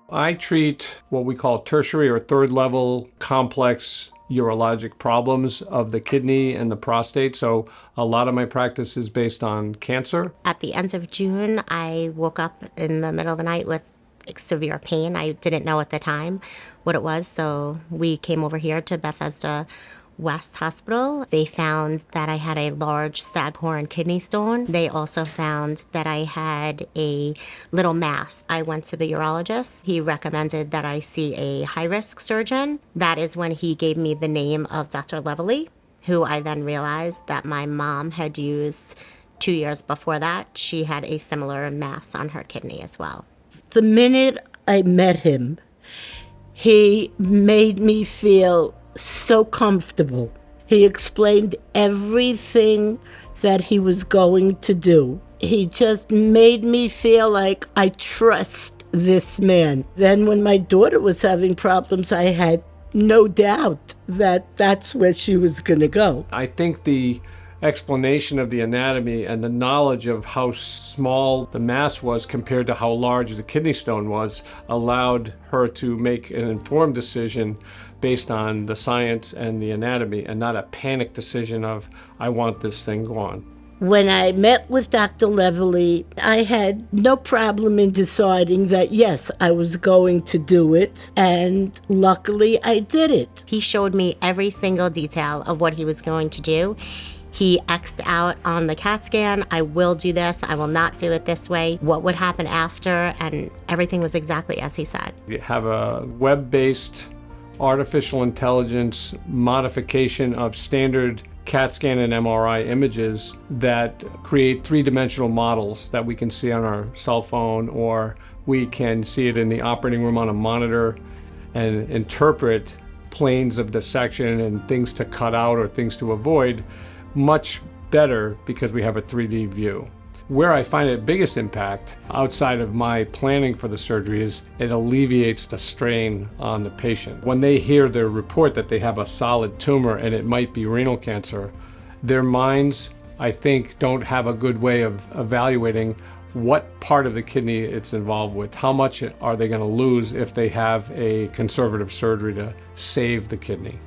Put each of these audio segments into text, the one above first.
I treat what we call tertiary or third level complex urologic problems of the kidney and the prostate. So a lot of my practice is based on cancer. At the end of June, I woke up in the middle of the night with severe pain. I didn't know at the time what it was, so we came over here to Bethesda West Hospital. They found that I had a large staghorn kidney stone. They also found that I had a little mass. I went to the urologist. He recommended that I see a high-risk surgeon. That is when he gave me the name of Dr. Levely, who I then realized that my mom had used 2 years before that. She had a similar mass on her kidney as well. The minute I met him, he made me feel so comfortable. He explained everything that he was going to do. He just made me feel like I trust this man. Then when my daughter was having problems, I had no doubt that that's where she was going to go. I think the explanation of the anatomy and the knowledge of how small the mass was compared to how large the kidney stone was allowed her to make an informed decision based on the science and the anatomy, and not a panic decision of, I want this thing gone. When I met with Dr. Levely, I had no problem in deciding that, yes, I was going to do it, and luckily I did it. He showed me every single detail of what he was going to do. He X'd out on the CAT scan, I will do this, I will not do it this way, what would happen after, and everything was exactly as he said. You have a web-based artificial intelligence modification of standard CAT scan and MRI images that create three-dimensional models that we can see on our cell phone, or we can see it in the operating room on a monitor and interpret planes of dissection and things to cut out or things to avoid much better because we have a 3D view. Where I find it biggest impact outside of my planning for the surgery is it alleviates the strain on the patient. When they hear their report that they have a solid tumor and it might be renal cancer, their minds, I think, don't have a good way of evaluating what part of the kidney it's involved with. How much are they going to lose if they have a conservative surgery to save the kidney?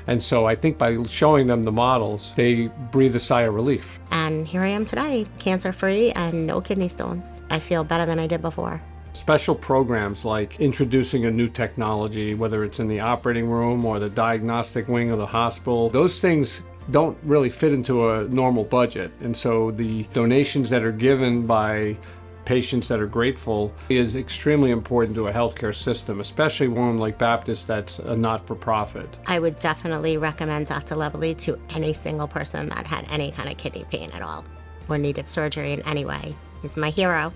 And so I think by showing them the models, they breathe a sigh of relief. And here I am today, cancer-free and no kidney stones. I feel better than I did before. Special programs like introducing a new technology, whether it's in the operating room or the diagnostic wing of the hospital, those things don't really fit into a normal budget. And so the donations that are given by patients that are grateful is extremely important to a healthcare system, especially one like Baptist that's a not-for-profit. I would definitely recommend Dr. Levely to any single person that had any kind of kidney pain at all or needed surgery in any way. He's my hero.